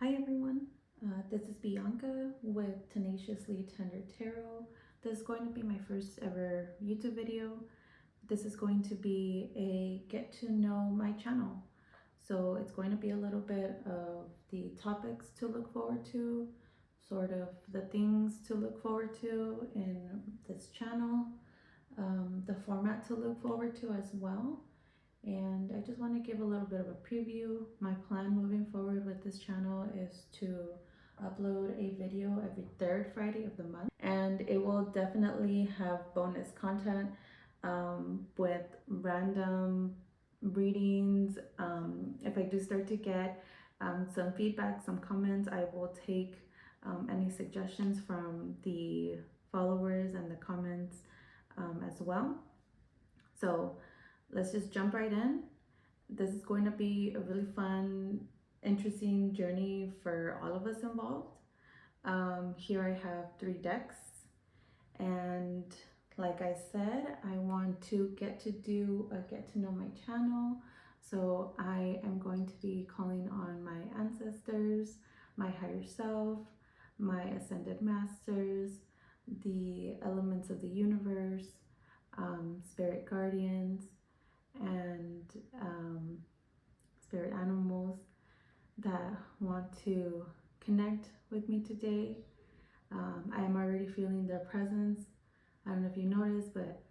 Hi everyone, this is Bianca with Tenaciously Tender Tarot. This is going to be my first ever YouTube video. This is going to be a get to know my channel. So it's going to be a little bit of the topics to look forward to, sort of the things to look forward to in this channel, the format to look forward to as well. And I just want to give a little bit of a preview. My plan moving forward with this channel is to upload a video every third Friday of the month, and it will definitely have bonus content with random readings. If I do start to get some feedback, some comments, I will take any suggestions from the followers and the comments as well. So let's just jump right in. This is going to be a really fun, interesting journey for all of us involved. Here I have 3 decks, and like I said, I want to get to know my channel. So I am going to be calling on my ancestors, my higher self, my ascended masters, the elements of the universe, spirit guardians, and spirit animals that want to connect with me today. I am already feeling their presence. I don't know if you noticed, but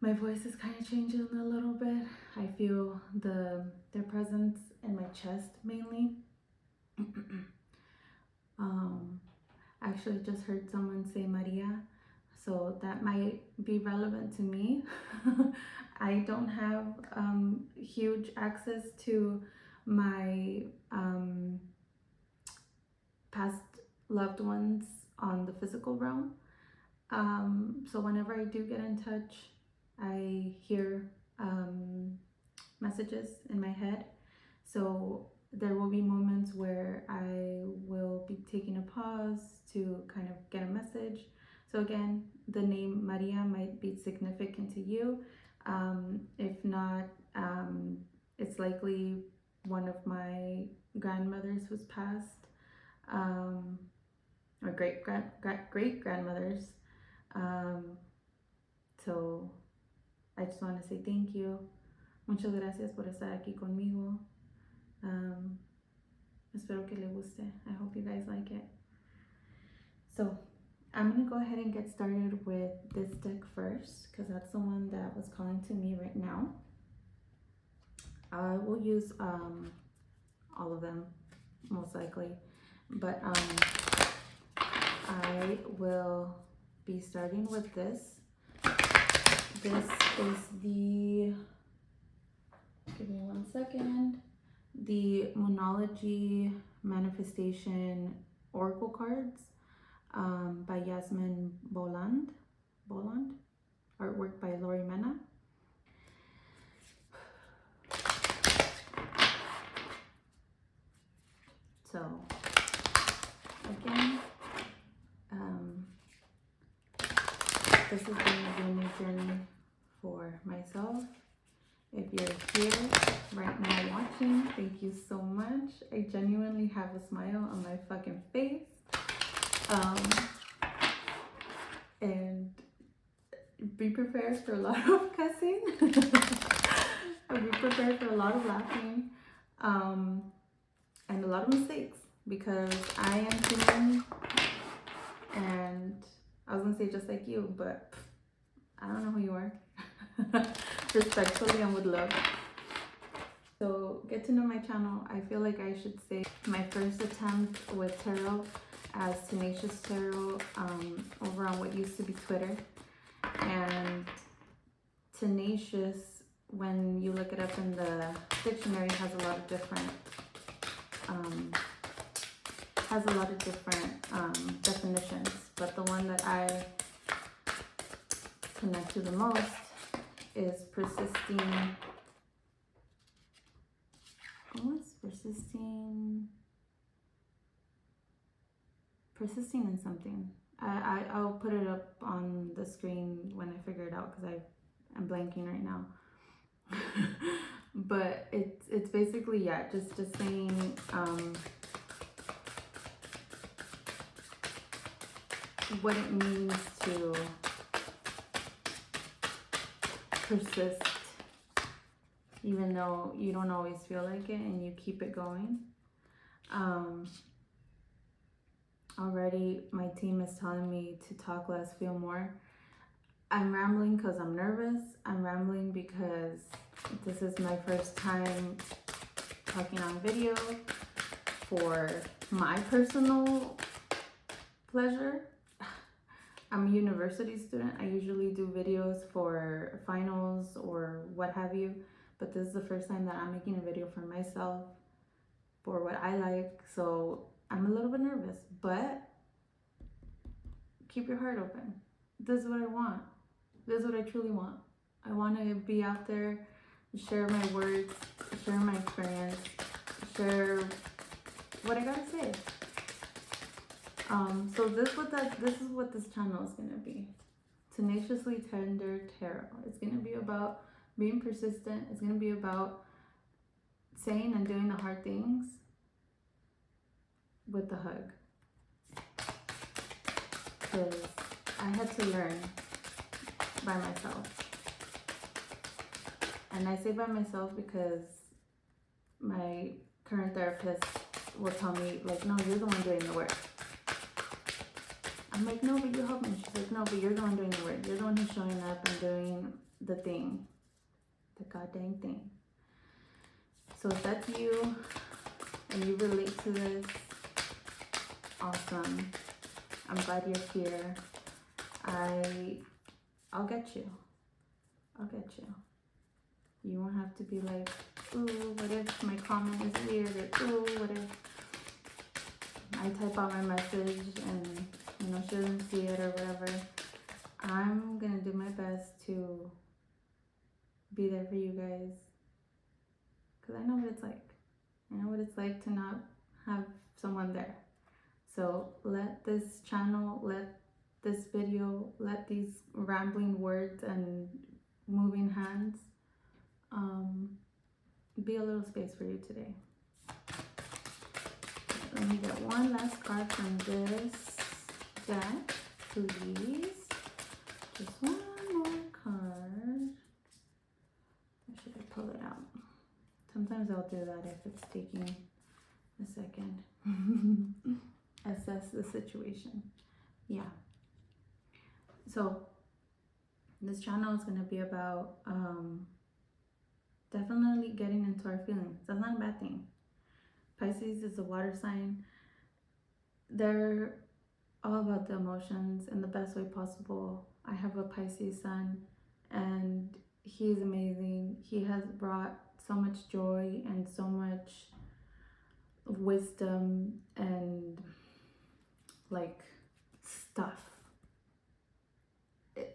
my voice is kind of changing a little bit. I feel their presence in my chest mainly. I actually just heard someone say Maria, so that might be relevant to me. I don't have huge access to my past loved ones on the physical realm. So whenever I do get in touch, I hear messages in my head. So there will be moments where I will be taking a pause to kind of get a message. So again, the name Maria might be significant to you. If not, it's likely one of my grandmothers who's passed, or great grandmothers. So I just want to say thank you. Muchas gracias por estar aquí conmigo. Espero que le guste. I hope you guys like it. So I'm gonna go ahead and get started with this deck first, because that's the one that was calling to me right now. I will use all of them most likely, but I will be starting with this. This is the, give me 1 second, the Monology Manifestation Oracle cards by Yasmin Boland, artwork by Lori Mena. So again, this is going to be a new journey for myself. If you're here right now watching, thank you so much. I genuinely have a smile on my fucking face. And be prepared for a lot of cussing. Be prepared for a lot of laughing. And a lot of mistakes, because I am human, and I was gonna say just like you, but I don't know who you are. Respectfully and with love. So get to know my channel. I feel like I should say my first attempt with tarot as Tenacious Tarot over on what used to be Twitter. And tenacious, when you look it up in the dictionary, has a lot of different definitions, but the one that I connect to the most is persisting. What's persisting? Persisting in something. I'll put it up on the screen when I figure it out, because I'm blanking right now. But it's basically, yeah, just saying what it means to persist, even though you don't always feel like it, and you keep it going. Already my team is telling me to talk less, feel more. I'm rambling because I'm nervous. I'm rambling because this is my first time talking on video for my personal pleasure. I'm a university student. I usually do videos for finals or what have you, but this is the first time that I'm making a video for myself, for what I like, so I'm a little bit nervous, but keep your heart open. This is what I want. This is what I truly want. I want to be out there, share my words, share my experience, share what I gotta say. So this is what this channel is gonna be. Tenaciously Tender Tarot. It's gonna be about being persistent. It's gonna be about saying and doing the hard things with the hug. Because I had to learn by myself. And I say by myself because my current therapist will tell me, like, no, you're the one doing the work. I'm like, no, but you help me. She's like, no, but you're the one doing the work. You're the one who's showing up and doing the thing. The goddamn thing. So if that's you and you relate to this, awesome. I'm glad you're here. I'll get you. I'll get you. You won't have to be like, ooh, what if my comment is weird? Or ooh, what if I type out my message and, you know, she doesn't see it or whatever. I'm gonna do my best to be there for you guys, because I know what it's like. I know what it's like to not have someone there. So let this channel, let this video, let these rambling words and moving hands be a little space for you today. Let me get one last card from this deck, please. Just one more card. Or should I pull it out? Sometimes I'll do that if it's taking a second. Assess the situation. Yeah. So this channel is going to be about definitely getting into our feelings. That's not a bad thing. Pisces is a water sign. They're all about the emotions in the best way possible. I have a Pisces sun, and he's amazing. He has brought so much joy and so much wisdom and like stuff.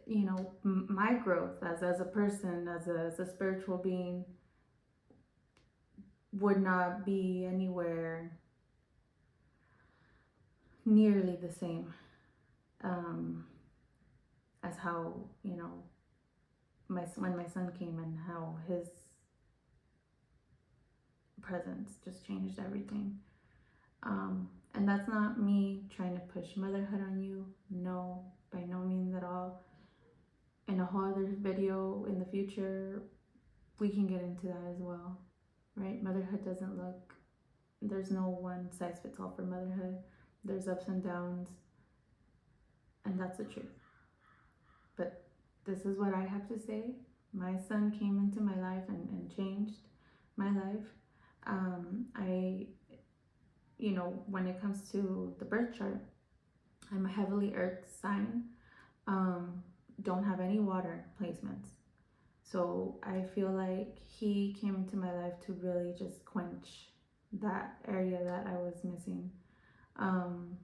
You know, my growth as a person, as a spiritual being, would not be anywhere nearly the same as how, you know, when my son came, and how his presence just changed everything. And that's not me trying to push motherhood on you. No, by no means at all. In a whole other video in the future, we can get into that as well, right? Motherhood doesn't look, there's no one size fits all for motherhood. There's ups and downs, and that's the truth. But this is what I have to say. My son came into my life and changed my life. You know, when it comes to the birth chart, I'm a heavily earth sign. Don't have any water placements. So I feel like he came into my life to really just quench that area that I was missing. And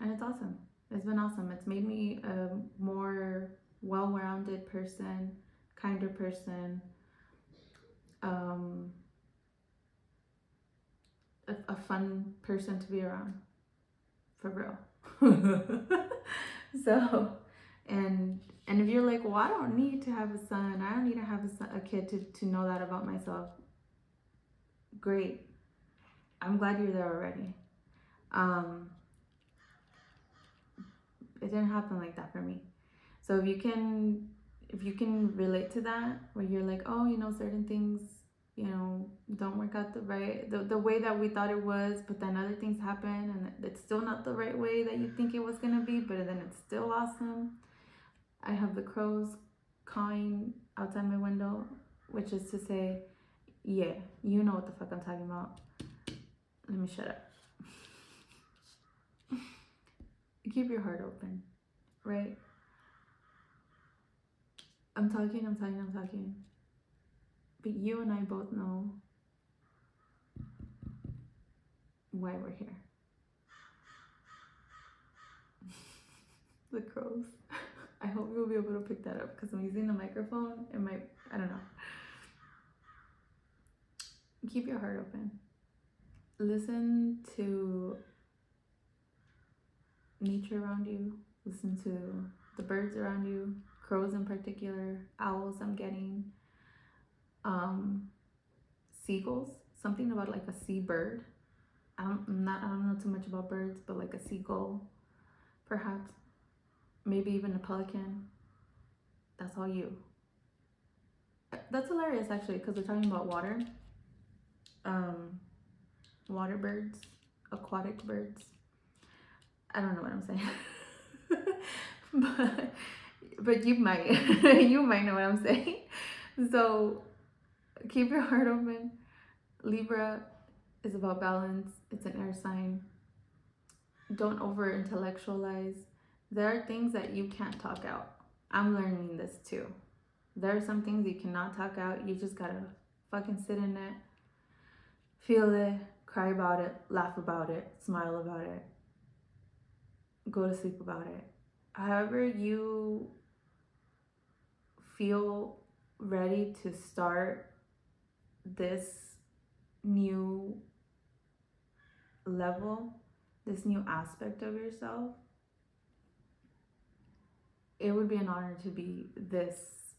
it's awesome. It's been awesome. It's made me a more well-rounded person, kinder person, a fun person to be around, for real. So, and if you're like, well, I don't need to have a son, I don't need to have a kid to know that about myself, great. I'm glad you're there already. it didn't happen like that for me. So if you can relate to that, where you're like, oh, you know, certain things, you know, don't work out the way that we thought it was, but then other things happen and it's still not the right way that you think it was gonna be, but then it's still awesome. I have the crows cawing outside my window, which is to say, yeah, you know what the fuck I'm talking about. Let me shut up. Keep your heart open, right? I'm talking. But you and I both know why we're here. The crows. I hope you'll be able to pick that up because I'm using the microphone. It might, I don't know. Keep your heart open. Listen to nature around you. Listen to the birds around you, crows in particular, owls I'm getting, seagulls, something about like a seabird. I don't know too much about birds, but like a seagull, perhaps, maybe even a pelican. That's all you. That's hilarious actually, because we're talking about water. Water birds, aquatic birds. I don't know what I'm saying. but you might you might know what I'm saying. So keep your heart open. Libra is about balance. It's an air sign. Don't over intellectualize. There are things that you can't talk out. I'm learning this too. There are some things you cannot talk out. You just gotta fucking sit in it, feel it, cry about it, laugh about it, smile about it, go to sleep about it. However you feel ready to start this new level, this new aspect of yourself, it would be an honor to be this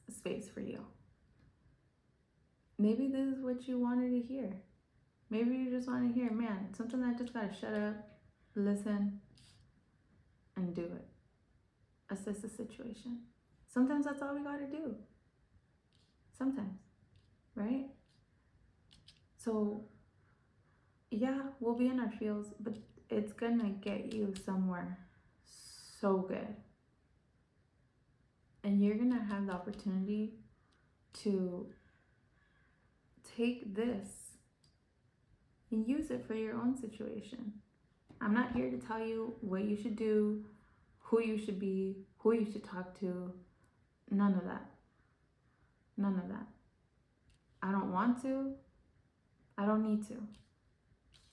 space for you. Maybe this is what you wanted to hear. Maybe you just want to hear, man, sometimes I just gotta shut up, listen, and do it. Assess the situation. Sometimes that's all we gotta do. Sometimes, right? So, yeah, we'll be in our fields, but it's gonna get you somewhere so good. And you're gonna have the opportunity to take this and use it for your own situation. I'm not here to tell you what you should do, who you should be, who you should talk to. None of that. None of that. I don't want to. I don't need to.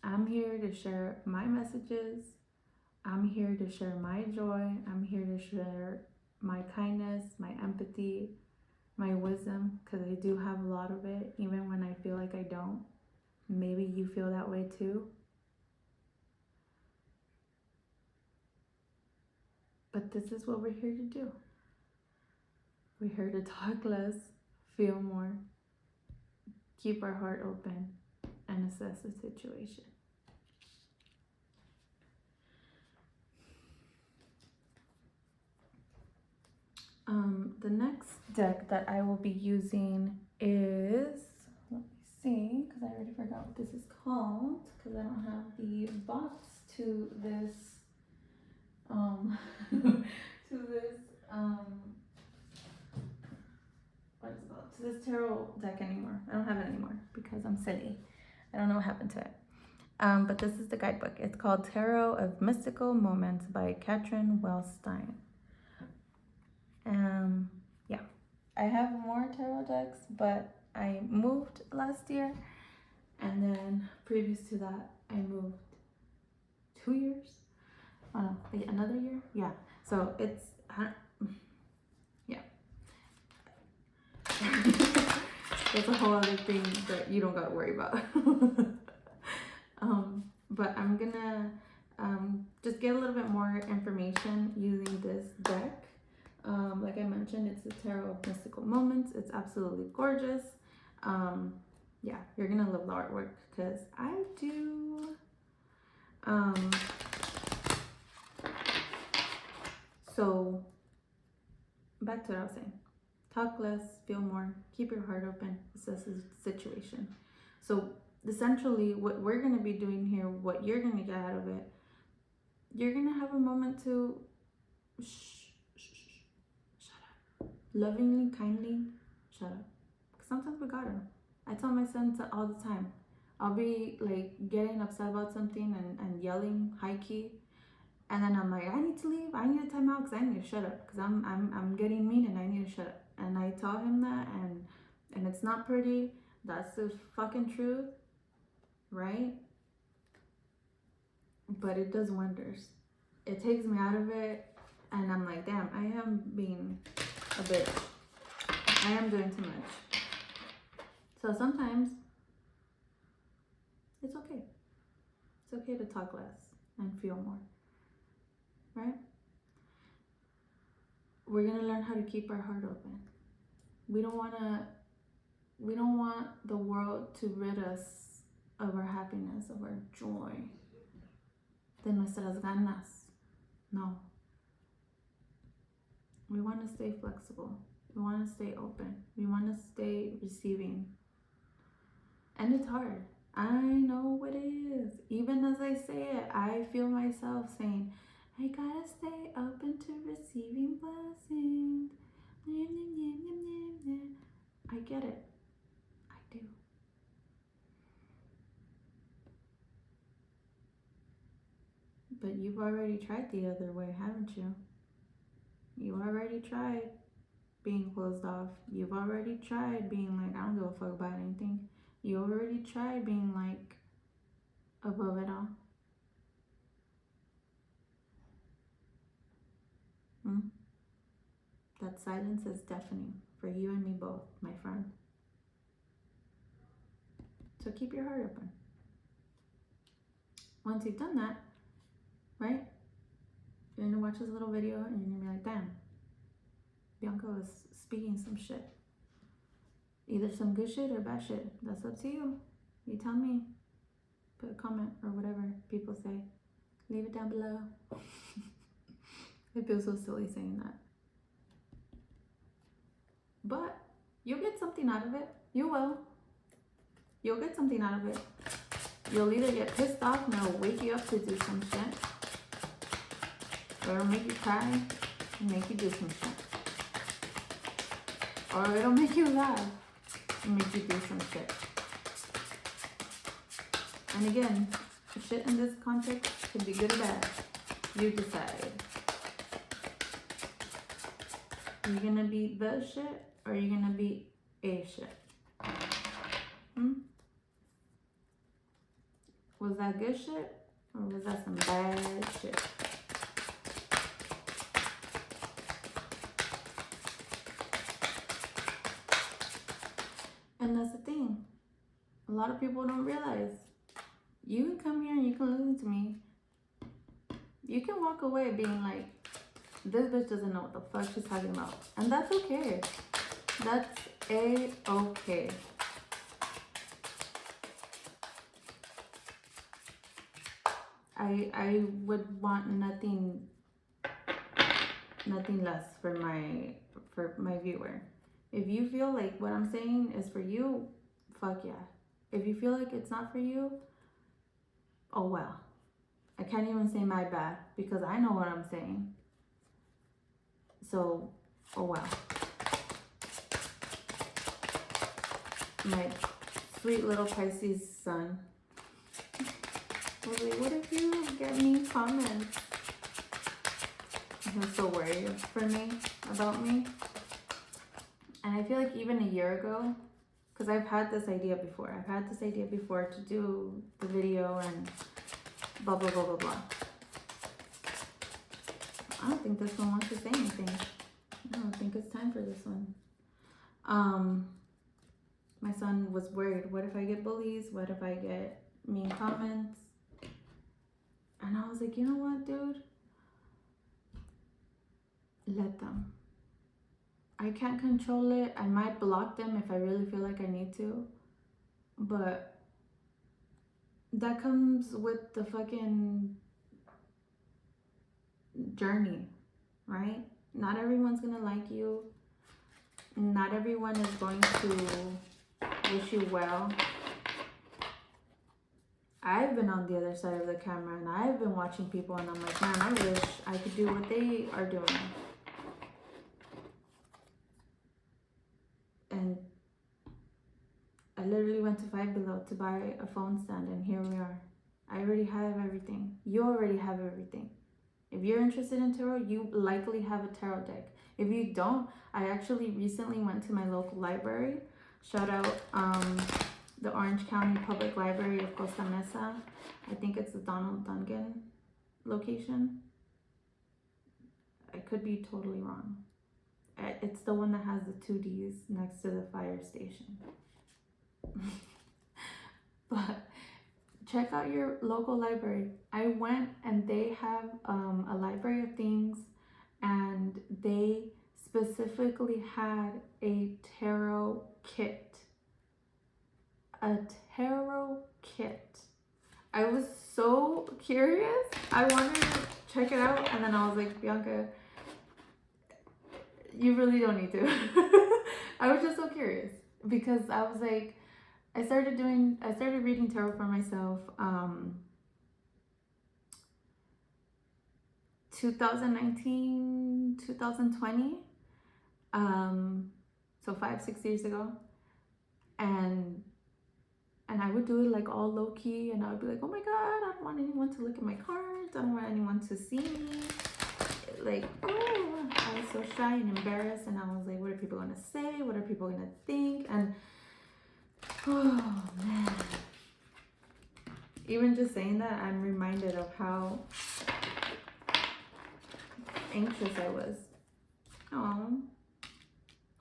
I'm here to share my messages. I'm here to share my joy. I'm here to share my kindness, my empathy, my wisdom, because I do have a lot of it, even when I feel like I don't. Maybe you feel that way too. But this is what we're here to do. We're here to talk less, feel more, keep our heart open, and assess the situation. The next deck that I will be using is, let me see, because I already forgot what this is called, because I don't have the box to this, what is it called? To this tarot deck anymore. I don't have it anymore because I'm silly. I don't know what happened to it. But this is the guidebook. It's called Tarot of Mystical Moments by Katrin Wellstein. Yeah, I have more tarot decks, but I moved last year, and then previous to that, I moved 2 years. Oh no, wait, another year? Yeah. So it's, yeah. That's a whole other thing that you don't gotta worry about. But I'm gonna just get a little bit more information using this deck. Like I mentioned, it's the Tarot of Mystical Moments. It's absolutely gorgeous. Yeah, you're gonna love the artwork because I do. So back to what I was saying. Talk less, feel more, keep your heart open, assess the situation. So essentially what we're going to be doing here, what you're going to get out of it, you're going to have a moment to shut up. Lovingly, kindly, shut up. Because sometimes we gotta. I tell my son all the time, I'll be like getting upset about something and yelling high key. And then I'm like, I need to leave. I need a time out because I need to shut up. Because I'm getting mean and I need to shut up. And I tell him that, and it's not pretty. That's the fucking truth, right? But it does wonders. It takes me out of it, and I'm like, damn, I am being a bitch. I am doing too much. So sometimes it's okay. It's okay to talk less and feel more, right? We're gonna learn how to keep our heart open. We don't want the world to rid us of our happiness, of our joy, de nuestras ganas. No. We want to stay flexible. We want to stay open. We want to stay receiving. And it's hard. I know it is. Even as I say it, I feel myself saying, I gotta stay open to receiving blessings. I get it. I do. But you've already tried the other way, haven't you? You already tried being closed off. You've already tried being like, I don't give a fuck about anything. You already tried being like above it all. That silence is deafening for you and me both, my friend. So keep your heart open. Once you've done that, right? You're gonna watch this little video and you're gonna be like, damn, Bianca was speaking some shit. Either some good shit or bad shit. That's up to you. You tell me. Put a comment or whatever people say. Leave it down below. I feel so silly saying that. But you'll get something out of it. You will. You'll get something out of it. You'll either get pissed off and it'll wake you up to do some shit, or it'll make you cry and make you do some shit, or it'll make you laugh and make you do some shit. And again, shit in this context could be good or bad. You decide. Are you gonna be the shit or are you gonna be a shit? Was that good shit or was that some bad shit? And that's the thing. A lot of people don't realize. You can come here and you can listen to me. You can walk away being like, this bitch doesn't know what the fuck she's talking about. And that's okay. That's a-okay. I would want nothing less for my viewer. If you feel like what I'm saying is for you, fuck yeah. If you feel like it's not for you, oh well. I can't even say my bad because I know what I'm saying. So, oh well. My sweet little Pisces son. I was like, what if you get mean comments? He was so worried for me, about me. And I feel like even a year ago, because I've had this idea before. I've had this idea before to do the video and blah, blah, blah, blah, blah. I don't think this one wants to say anything. I don't think it's time for this one. My son was worried. What if I get bullies? What if I get mean comments? And I was like, you know what, dude? Let them. I can't control it. I might block them if I really feel like I need to. But that comes with the fucking journey, right? Not everyone's gonna like you. Not everyone is going to wish you well. I've been on the other side of the camera and I've been watching people and I'm like, man, I wish I could do what they are doing. And I literally went to Five Below to buy a phone stand and here we are. I already have everything. You already have everything. If you're interested in tarot, you likely have a tarot deck. If you don't, I actually recently went to my local library. Shout out the Orange County Public Library of Costa Mesa. I think it's the Donald Dungan location. I could be totally wrong. It's the one that has the 2 Ds next to the fire station. But check out your local library. I went and they have a library of things, and they specifically had a tarot kit. A tarot kit. I was so curious. I wanted to check it out, and then I was like, Bianca, you really don't need to. I was just so curious because I was like, I started reading tarot for myself 2019, 2020, so 5-6 years ago, and I would do it like all low key, and I would be like, oh my god, I don't want anyone to look at my cards, I don't want anyone to see me, like, oh, I was so shy and embarrassed, and I was like, what are people gonna say, what are people gonna think? And oh man, even just saying that, I'm reminded of how anxious I was. Oh,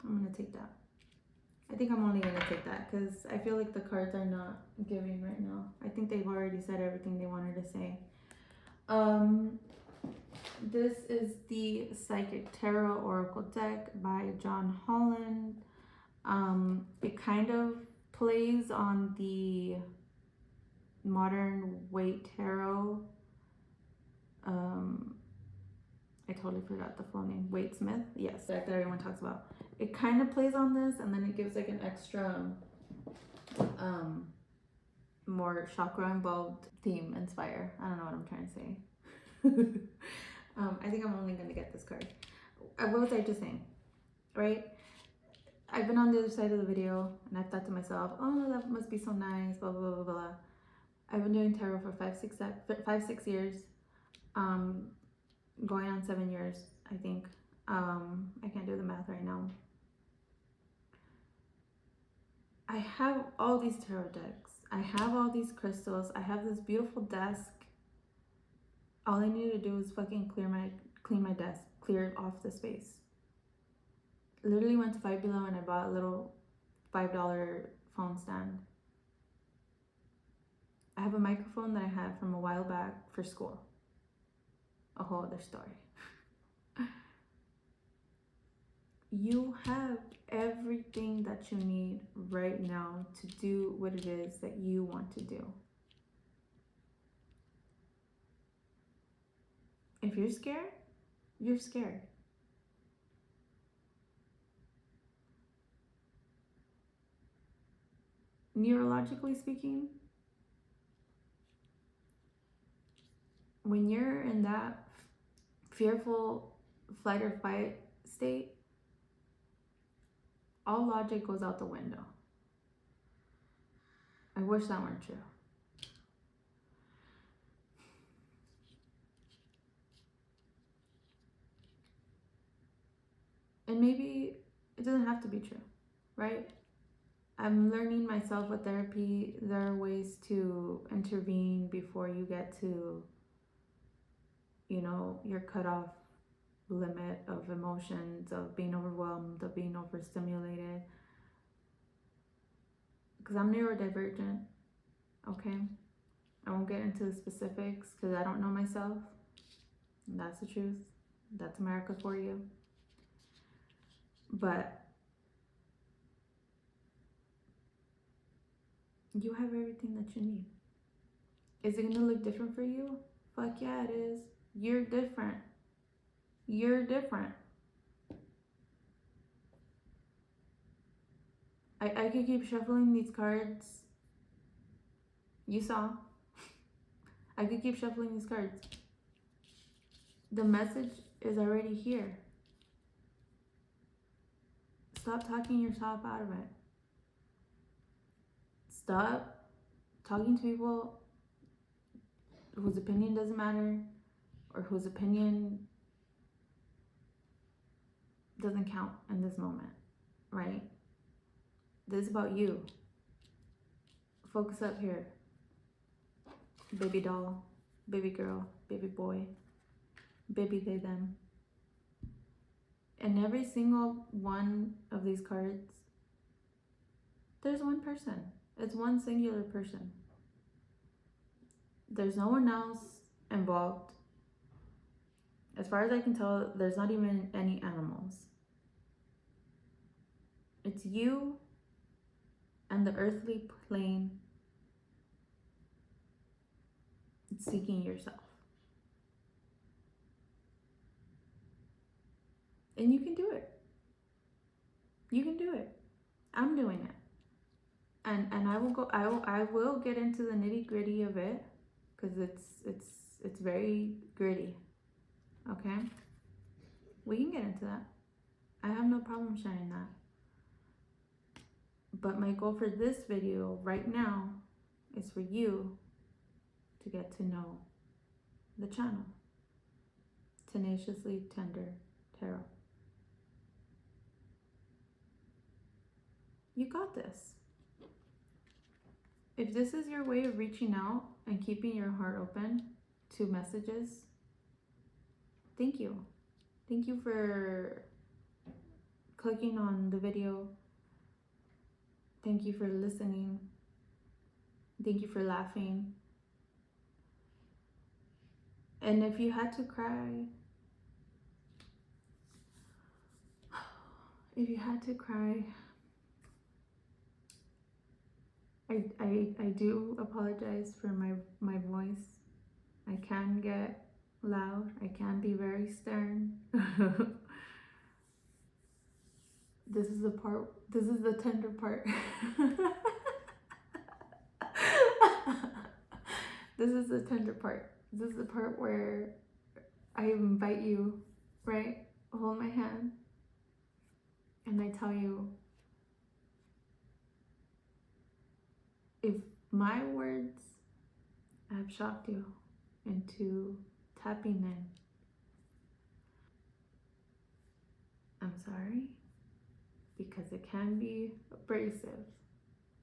I'm gonna take that. I think I'm only gonna take that because I feel like the cards are not giving right now. I think they've already said everything they wanted to say. This is the Psychic Tarot Oracle deck by John Holland. It kind of plays on the modern Waite Tarot. I totally forgot the full name. Waite Smith. Yes, that everyone talks about. It kind of plays on this, and then it gives like an extra, more chakra involved theme inspire. I don't know what I'm trying to say. I think I'm only gonna get this card. What was I just saying? Right? I've been on the other side of the video, and I've thought to myself, oh, that must be so nice, blah, blah, blah, blah. I've been doing tarot for 5-6 years, going on 7 years, I think. I can't do the math right now. I have all these tarot decks. I have all these crystals. I have this beautiful desk. All I need to do is fucking clean my desk, clear off the space. Literally went to Five Below and I bought a little $5 phone stand. I have a microphone that I had from a while back for school. A whole other story. You have everything that you need right now to do what it is that you want to do. If you're scared, you're scared. Neurologically speaking, when you're in that fearful flight or fight state, all logic goes out the window. I wish that weren't true. And maybe it doesn't have to be true, right? I'm learning myself with therapy, there are ways to intervene before you get to, you know, your cutoff limit of emotions, of being overwhelmed, of being overstimulated. Because I'm neurodivergent, okay? I won't get into the specifics because I don't know myself. And that's the truth. That's America for you. But you have everything that you need. Is it going to look different for you? Fuck yeah, it is. You're different. You're different. I could keep shuffling these cards. You saw. I could keep shuffling these cards. The message is already here. Stop talking yourself out of it. Stop talking to people whose opinion doesn't matter, or whose opinion doesn't count in this moment, right? This is about you. Focus up here. Baby doll, baby girl, baby boy, baby they, them. And every single one of these cards, there's one person. It's one singular person. There's no one else involved. As far as I can tell, there's not even any animals. It's you and the earthly plane seeking yourself. And you can do it. You can do it. I'm doing it. And I will get into the nitty-gritty of it, because it's very gritty. Okay? We can get into that. I have no problem sharing that. But my goal for this video right now is for you to get to know the channel. Tenaciously Tender Tarot. You got this. If this is your way of reaching out and keeping your heart open to messages, thank you. Thank you for clicking on the video. Thank you for listening. Thank you for laughing. And if you had to cry, I do apologize for my voice. I can get loud. I can be very stern. This is the tender part. This is the tender part. This is the part where I invite you, right? Hold my hand. And I tell you, if my words have shocked you into tapping in, I'm sorry, because it can be abrasive.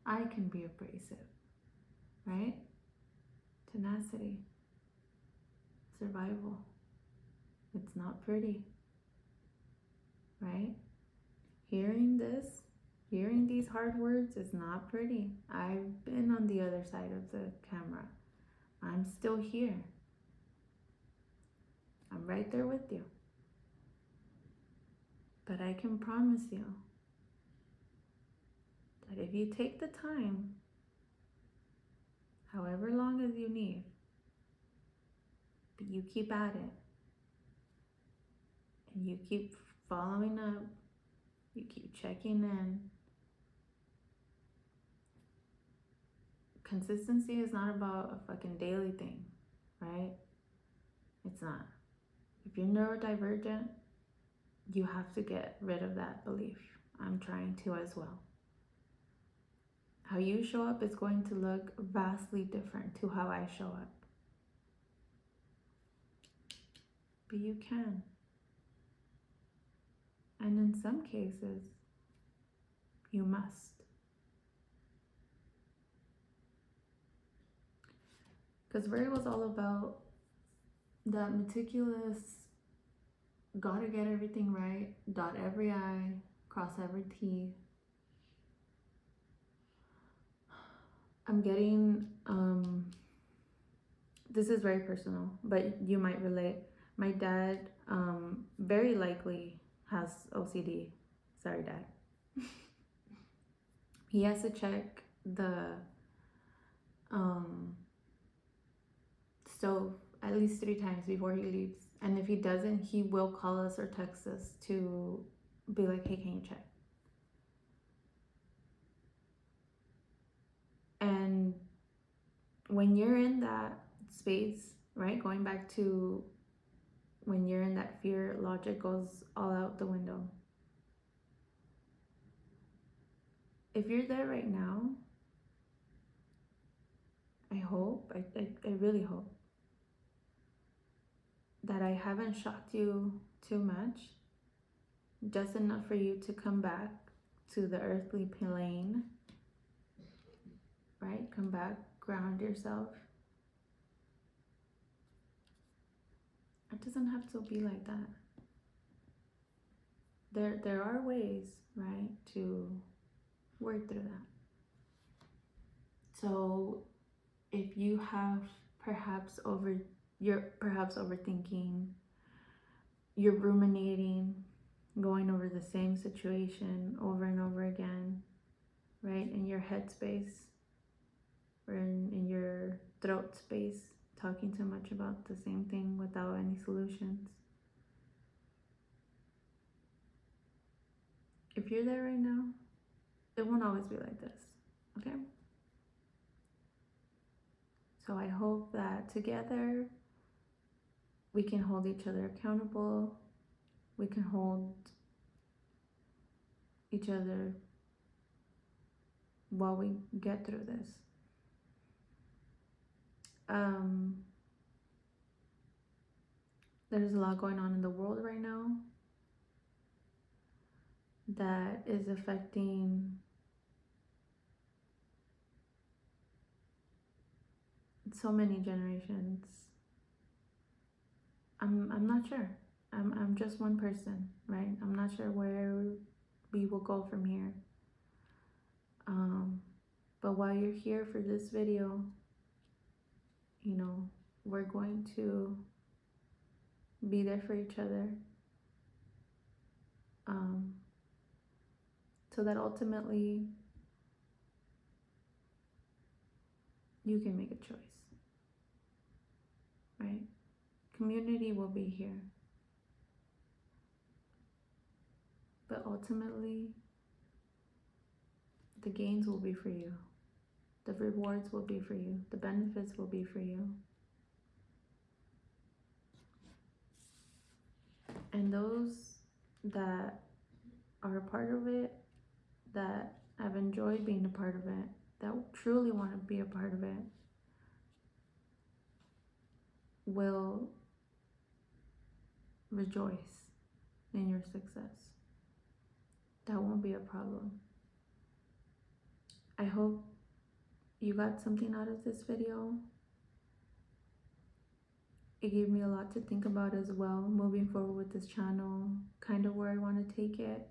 I can be abrasive, right? Tenacity, survival. It's not pretty, right? Hearing these hard words is not pretty. I've been on the other side of the camera. I'm still here. I'm right there with you. But I can promise you that if you take the time, however long as you need, but you keep at it, and you keep following up, you keep checking in. Consistency is not about a fucking daily thing, right? It's not. If you're neurodivergent, you have to get rid of that belief. I'm trying to as well. How you show up is going to look vastly different to how I show up. But you can. And in some cases, you must. Because Ray was all about that meticulous, gotta get everything right, dot every I, cross every T. I'm getting, this is very personal, but you might relate. My dad very likely has OCD. Sorry, Dad. He has to check the stove at least 3 times before he leaves. And if he doesn't, he will call us or text us to be like, hey, can you check? And when you're in that space, right, going back to when you're in that fear, logic goes all out the window. If you're there right now, I hope, I really hope that I haven't shocked you too much, just enough for you to come back to the earthly plane, right? Come back, ground yourself. It doesn't have to be like that. There are ways, right, to work through that. So if you have you're perhaps overthinking, you're ruminating, going over the same situation over and over again, right, in your head space or in your throat space, talking too much about the same thing without any solutions. If you're there right now, it won't always be like this, okay? So I hope that together we can hold each other accountable. We can hold each other while we get through this. There's a lot going on in the world right now that is affecting so many generations. I'm not sure. I'm just one person, right? I'm not sure where we will go from here. But while you're here for this video, you know, we're going to be there for each other, so that ultimately you can make a choice, right? Community will be here, but ultimately the gains will be for you, the rewards will be for you, the benefits will be for you. And those that are a part of it, that have enjoyed being a part of it, that truly want to be a part of it, will rejoice in your success. That won't be a problem. I hope you got something out of this video. It gave me a lot to think about as well, moving forward with this channel, kind of where I want to take it.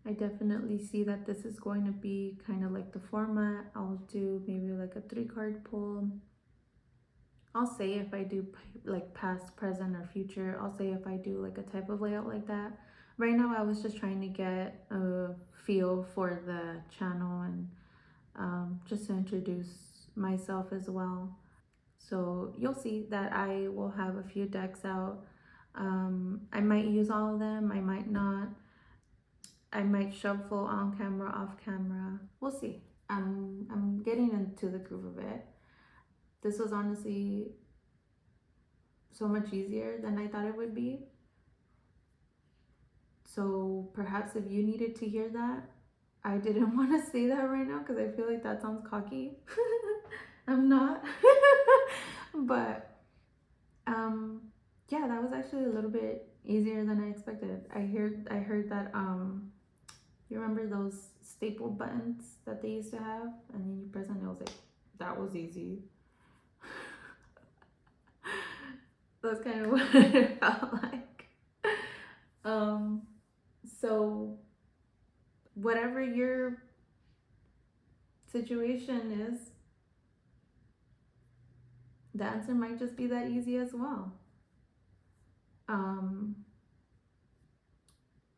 I definitely see that this is going to be kind of like the format. I'll do maybe like a 3-card pull. I'll say if I do like past, present, or future. I'll say if I do like a type of layout like that. Right now I was just trying to get a feel for the channel and just to introduce myself as well. So you'll see that I will have a few decks out. I might use all of them, I might not. I might shuffle on camera, off camera. We'll see. I'm getting into the groove of it. This was honestly so much easier than I thought it would be. So perhaps if you needed to hear that, I didn't want to say that right now because I feel like that sounds cocky. I'm not. But yeah, that was actually a little bit easier than I expected. I heard that you remember those staple buttons that they used to have, and then you press on it. I was like, that was easy. That's kind of what it felt like. So whatever your situation is, the answer might just be that easy as well.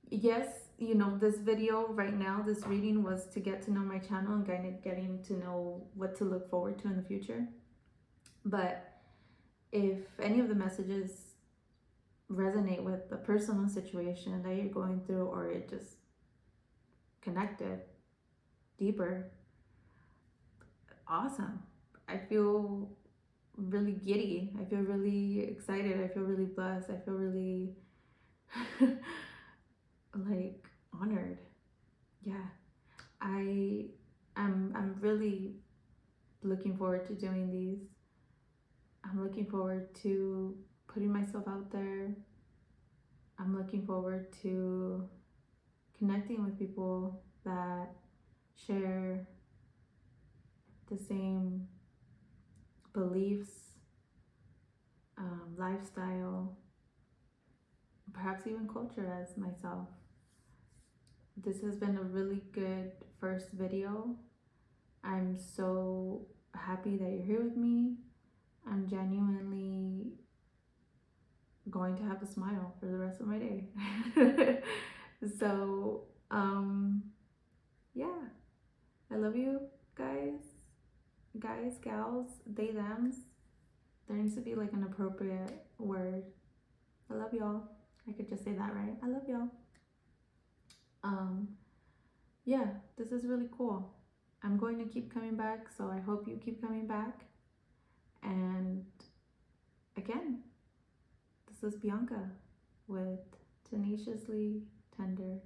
Yes, you know, this video right now, this reading was to get to know my channel and kind of getting to know what to look forward to in the future. But if any of the messages resonate with the personal situation that you're going through, or it just connected deeper, awesome. I feel really giddy. I feel really excited. I feel really blessed. I feel really like honored. Yeah. I'm really looking forward to doing these. I'm looking forward to putting myself out there. I'm looking forward to connecting with people that share the same beliefs, lifestyle, perhaps even culture as myself. This has been a really good first video. I'm so happy that you're here with me. I'm genuinely going to have a smile for the rest of my day. So, yeah. I love you guys. Guys, gals, they, thems. There needs to be like an appropriate word. I love y'all. I could just say that, right? I love y'all. Yeah, this is really cool. I'm going to keep coming back, so I hope you keep coming back. And again, this is Bianca with Tenaciously Tender